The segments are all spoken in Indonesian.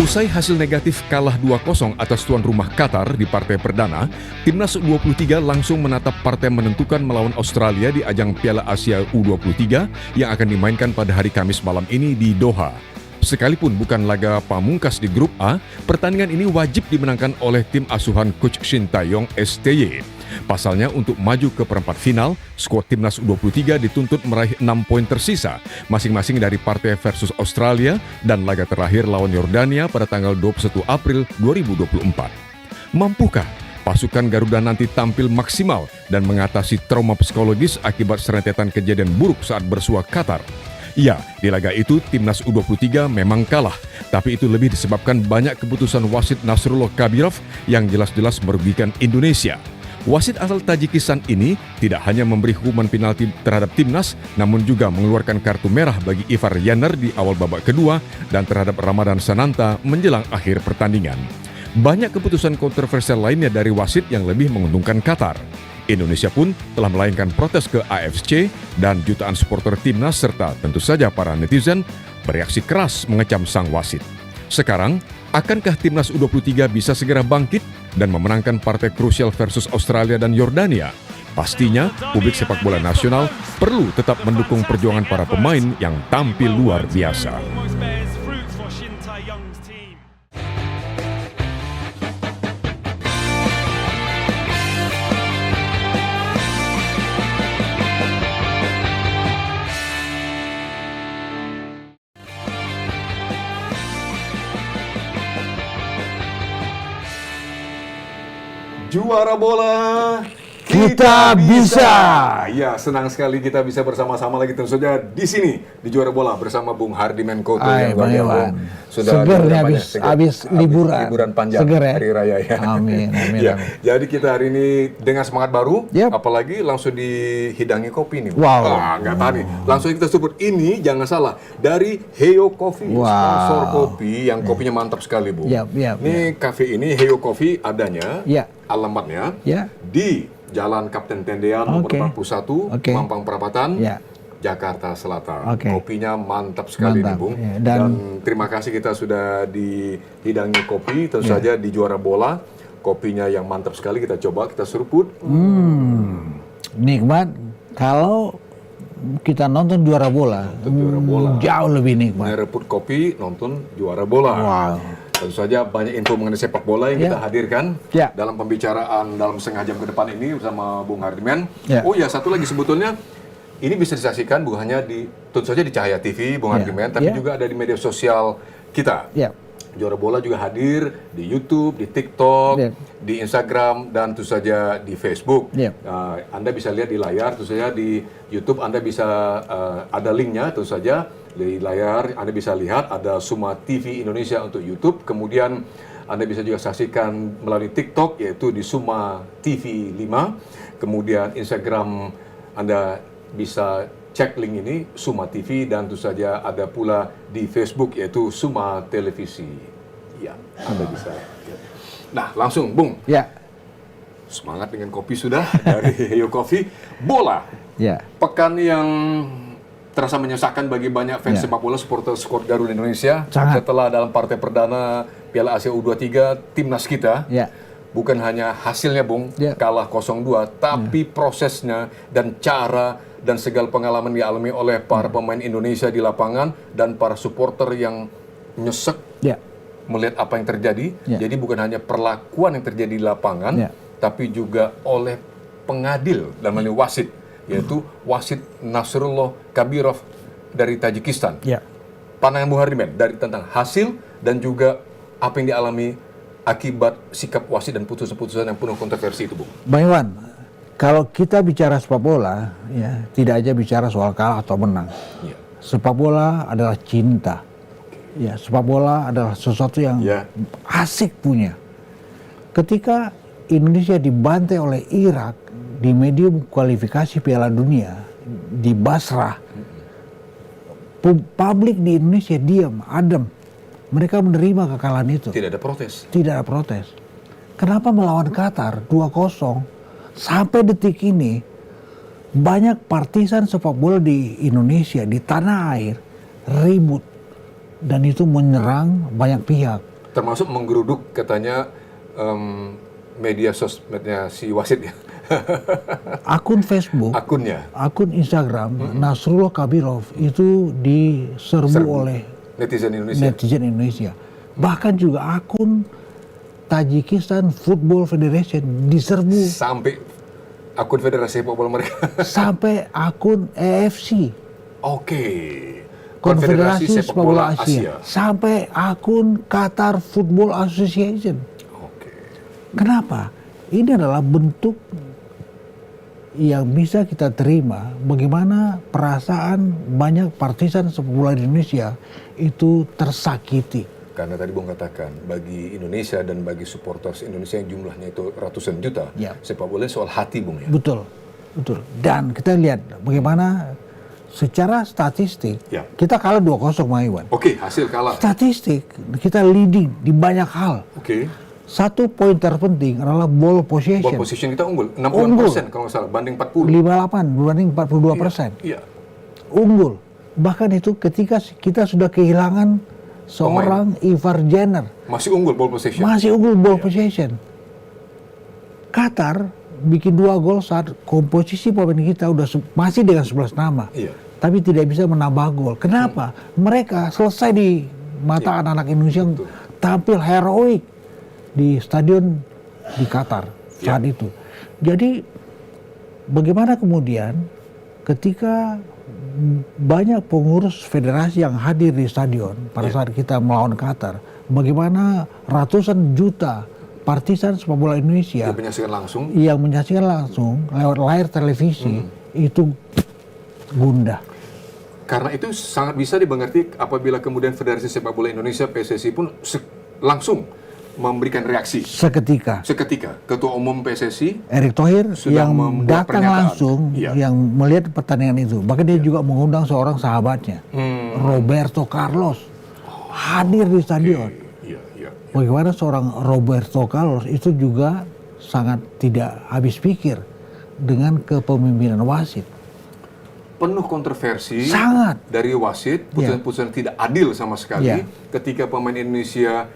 Usai hasil negatif kalah 2-0 atas tuan rumah Qatar di partai perdana, Timnas U23 langsung menatap partai menentukan melawan Australia di ajang Piala Asia U23 yang akan dimainkan pada hari Kamis malam ini di Doha. Sekalipun bukan laga pamungkas di grup A, pertandingan ini wajib dimenangkan oleh tim asuhan Coach Shin Tae-yong STY. Pasalnya untuk maju ke perempat final, skuad Timnas U23 dituntut meraih 6 poin tersisa, masing-masing dari partai versus Australia dan laga terakhir lawan Yordania pada tanggal 21 April 2024. Mampukah pasukan Garuda nanti tampil maksimal dan mengatasi trauma psikologis akibat serentetan kejadian buruk saat bersua Qatar? Ya, di laga itu Timnas U23 memang kalah, tapi itu lebih disebabkan banyak keputusan wasit Nasrullah Kabirov yang jelas-jelas merugikan Indonesia. Wasit asal Tajikistan ini tidak hanya memberi hukuman penalti terhadap Timnas, namun juga mengeluarkan kartu merah bagi Ivar Yanner di awal babak kedua dan terhadap Ramadan Sananta menjelang akhir pertandingan. Banyak keputusan kontroversial lainnya dari wasit yang lebih menguntungkan Qatar. Indonesia pun telah melayangkan protes ke AFC dan jutaan supporter Timnas serta tentu saja para netizen bereaksi keras mengecam sang wasit. Sekarang, akankah Timnas U23 bisa segera bangkit dan memenangkan partai krusial versus Australia dan Yordania? Pastinya, publik sepak bola nasional perlu tetap mendukung perjuangan para pemain yang tampil luar biasa. Juara bola kita bisa. Ya, senang sekali kita bisa bersama-sama lagi tentu saja di sini di Juara Bola bersama Bung Hardy Menkoto yang sudah habis liburan panjang seger, ya? Hari Raya ya. Amin. Ya, jadi kita hari ini dengan semangat baru, apalagi langsung dihidangi kopi nih. Wow. Nggak tahan nih. Langsung kita sebut ini jangan salah dari Heyo Coffee, sponsor kopi yang kopinya mantap sekali, Bu. Ini kafe ini Heyo Coffee adanya. Alamatnya di Jalan Kapten Tendean nomor 41, Mampang Perapatan, Jakarta Selatan. Kopinya mantap sekali nih, Bung. Dan terima kasih kita sudah dihidangi kopi, tentu saja di Juara Bola. Kopinya yang mantap sekali, kita coba, kita seruput. Nikmat kalau kita nonton Juara Bola. Jauh lebih nikmat. Ngereput kopi, nonton Juara Bola. Tentu saja banyak info mengenai sepak bola yang kita hadirkan dalam pembicaraan dalam setengah jam ke depan ini bersama Bung Hardiman. Oh ya, satu lagi sebetulnya ini bisa disaksikan bukan hanya tentu saja di Cahaya TV, Bung Hardiman, tapi juga ada di media sosial kita. Juara Bola juga hadir di YouTube, di TikTok, di Instagram, dan tentu saja di Facebook. Anda bisa lihat di layar, tentu saja di YouTube Anda bisa ada linknya, tentu saja di layar Anda bisa lihat ada Suma TV Indonesia untuk YouTube. Kemudian Anda bisa juga saksikan melalui TikTok yaitu di Suma TV 5. Kemudian Instagram Anda bisa cek link ini Suma TV, dan tentu saja ada pula di Facebook yaitu Suma Televisi. Ya, Anda bisa. Nah, langsung Bung. Semangat dengan kopi sudah dari Heyo Coffee. Bola. Pekan yang terasa menyesakan bagi banyak fans sepak bola, supporter skuad Garuda Indonesia. Setelah dalam partai perdana Piala Asia U23 timnas kita, bukan hanya hasilnya, Bung, kalah 0-2, tapi prosesnya dan cara dan segala pengalaman dialami oleh para pemain Indonesia di lapangan dan para supporter yang nyesek melihat apa yang terjadi. Jadi bukan hanya perlakuan yang terjadi di lapangan, tapi juga oleh pengadil dan melalui wasit, yaitu wasit Nasrullah Kabirov dari Tajikistan. Pandangan Bung Hardiman dari tentang hasil dan juga apa yang dialami akibat sikap wasit dan putusan-putusan yang penuh kontroversi itu, Bung. Bang Iwan, kalau kita bicara sepak bola, tidak aja bicara soal kalah atau menang. Sepak bola adalah cinta. Sepak bola adalah sesuatu yang asik punya. Ketika Indonesia dibantai oleh Irak di medium kualifikasi Piala Dunia di Basrah, publik di Indonesia diam, adem. Mereka menerima kekalahan itu. Tidak ada protes. Tidak ada protes. Kenapa melawan Qatar 2-0? Sampai detik ini banyak partisan sepak bola di Indonesia, di tanah air ribut, dan itu menyerang banyak pihak. Termasuk menggeruduk katanya media sosmednya si wasit ya. Akun Facebook, akunnya, akun Instagram Nasrullah Kabirov itu diserbu oleh netizen Indonesia. Bahkan juga akun Tajikistan Football Federation diserbu. Sampai akun federasi sepak bola mereka. Sampai akun AFC. Oke. Konfederasi Sepak Bola Asia. Sampai akun Qatar Football Association. Oke. Kenapa? Ini adalah bentuk yang bisa kita terima bagaimana perasaan banyak partisan sepak bola di Indonesia itu tersakiti. Karena tadi Bung katakan, bagi Indonesia dan bagi supporters Indonesia yang jumlahnya itu ratusan juta, sepak bola soal hati, Bung ya. Betul, betul. Dan kita lihat bagaimana secara statistik kita kalah 2-0 sama Iwan. Oke, hasil kalah. Statistik kita leading di banyak hal. Oke. Satu poin terpenting adalah ball possession. Ball possession kita unggul, 60% kalau nggak salah, banding 40. 58 banding 42%. Iya. Unggul. Bahkan itu ketika kita sudah kehilangan seorang Ivar Jenner. Masih unggul ball possession. Masih unggul ball possession. Qatar bikin 2 gol saat komposisi pemain kita udah masih dengan 11 nama. Iya. Tapi tidak bisa menambah gol. Kenapa? Mereka selesai di mata anak-anak Indonesia tampil heroik di stadion di Qatar saat itu. Jadi bagaimana kemudian ketika banyak pengurus federasi yang hadir di stadion pada saat kita melawan Qatar, bagaimana ratusan juta partisan sepak bola Indonesia yang menyaksikan langsung lewat layar televisi itu gundah. Karena itu sangat bisa dimengerti apabila kemudian Federasi Sepak Bola Indonesia PSSI pun langsung memberikan reaksi seketika. Ketua Umum PSSI Erick Thohir yang datang langsung yang melihat pertandingan itu. Bahkan dia juga mengundang seorang sahabatnya, Roberto Carlos, hadir di stadion. Bagaimana seorang Roberto Carlos itu juga sangat tidak habis pikir dengan kepemimpinan wasit. Penuh kontroversi sangat dari wasit, putusan tidak adil sama sekali. Ketika pemain Indonesia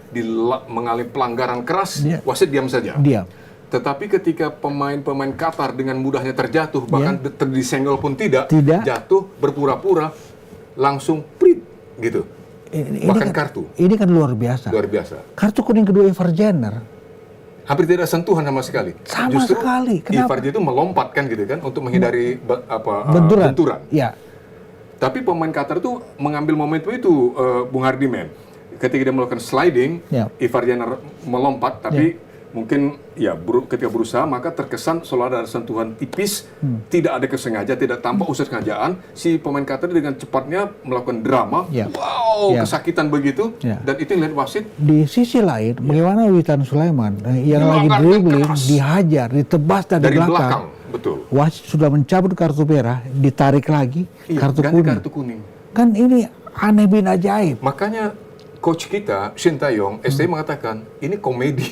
mengalami pelanggaran keras, wasit diam saja. Tetapi ketika pemain-pemain Qatar dengan mudahnya terjatuh, bahkan disenggol pun tidak, jatuh berpura-pura, langsung prit gitu. Bahkan kartu. Ini kan luar biasa. Kartu kuning kedua Ivar Jenner hampir tidak sentuhan sama sekali. Justru sekali. Ivar itu melompat kan gitu kan untuk menghindari benturan. Ya. Tapi pemain Qatar itu mengambil momentum itu, Bung Hardiman. Ketika dia melakukan sliding, Ivar Jenner melompat, tapi mungkin ketika berusaha maka terkesan seolah ada sentuhan tipis, tidak ada kesengaja, tidak tampak unsur kesengajaan. Si pemain Qatar dengan cepatnya melakukan drama, kesakitan begitu, dan itu yang lihat wasit. Di sisi lain, bagaimana Witan Sulaiman yang lagi dribbling, dihajar, ditebas dari belakang. Betul. Wasit sudah mencabut kartu merah, ditarik lagi kartu kuning. Kan ini aneh bin ajaib. Makanya coach kita, Shin Tae-yong, STI mengatakan, ini komedi.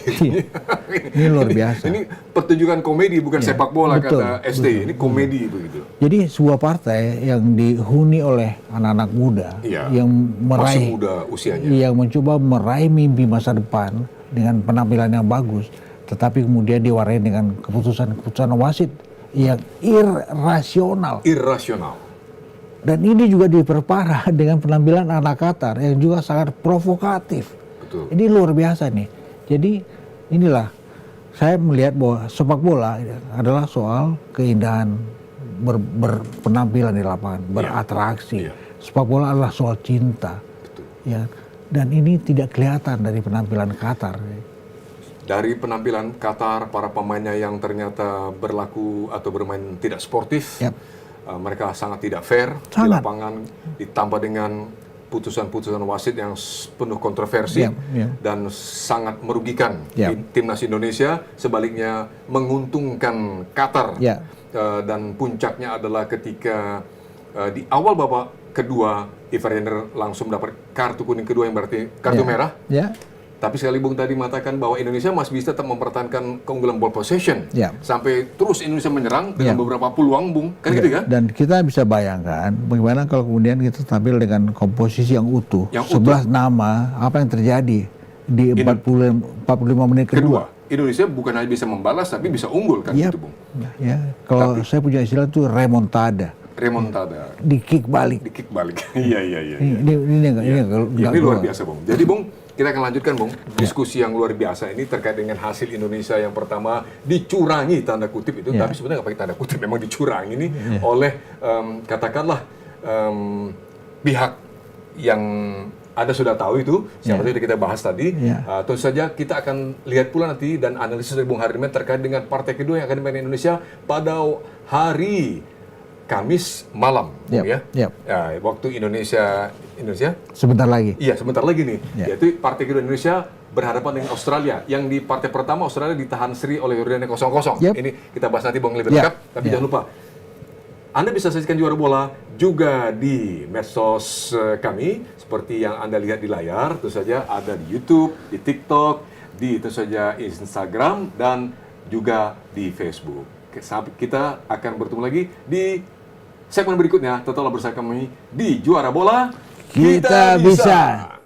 Ini luar biasa. Ini pertunjukan komedi, bukan sepak bola, kata STI. Ini komedi begitu. Jadi sebuah partai yang dihuni oleh anak-anak muda, yang meraih, masih muda usianya, yang mencoba meraih mimpi masa depan dengan penampilan yang bagus, tetapi kemudian diwarnai dengan keputusan wasit yang irrasional. Dan ini juga diperparah dengan penampilan anak Qatar yang juga sangat provokatif. Betul. Ini luar biasa nih. Jadi inilah saya melihat bahwa sepak bola adalah soal keindahan berpenampilan di lapangan, beratraksi. Sepak bola adalah soal cinta. Betul. Ya. Dan ini tidak kelihatan dari penampilan Qatar. Dari penampilan Qatar, para pemainnya yang ternyata berlaku atau bermain tidak sportif. Mereka sangat tidak fair di lapangan, ditambah dengan putusan-putusan wasit yang penuh kontroversi dan sangat merugikan timnas Indonesia. Sebaliknya menguntungkan Qatar. Dan puncaknya adalah ketika di awal babak kedua, Ivar Jenner langsung dapat kartu kuning kedua yang berarti kartu merah. Tapi sekali Bung tadi mengatakan bahwa Indonesia masih bisa tetap mempertahankan keunggulan ball possession. Sampai terus Indonesia menyerang dengan beberapa peluang, Bung. Kan gitu kan? Dan kita bisa bayangkan bagaimana kalau kemudian kita tampil dengan komposisi yang utuh. 11 nama, apa yang terjadi? di 45 menit kedua. Indonesia bukan hanya bisa membalas tapi bisa unggul kan Yep. itu, Bung. Ya, kalau saya punya istilah itu remontada. Remontada. Di kick balik. Di kick balik. Iya. Ini luar biasa, Bung. Jadi, Bung, kita akan lanjutkan, Bung, diskusi yang luar biasa ini terkait dengan hasil Indonesia yang pertama dicurangi tanda kutip itu, tapi sebenarnya nggak pakai tanda kutip, memang dicurangi ini oleh katakanlah pihak yang Anda sudah tahu itu, siapa saja kita bahas tadi. Tentu saja kita akan lihat pula nanti dan analisis dari Bung Hardiman terkait dengan partai kedua yang akan dimainkan Indonesia pada hari Kamis malam, ya. Waktu Indonesia sebentar lagi. Iya, sebentar lagi nih. Yaitu partai kedua Indonesia berhadapan dengan Australia. Yang di partai pertama Australia ditahan seri oleh Yordania 0-0. Ini kita bahas nanti, Bung, lebih lengkap. Tapi jangan lupa, Anda bisa saksikan Juara Bola juga di medsos kami, seperti yang Anda lihat di layar. Tentu saja ada di YouTube, di TikTok, di tentu saja Instagram, dan juga di Facebook. Kita akan bertemu lagi di segmen berikutnya. Tetaplah bersama kami di Juara Bola. Kita bisa.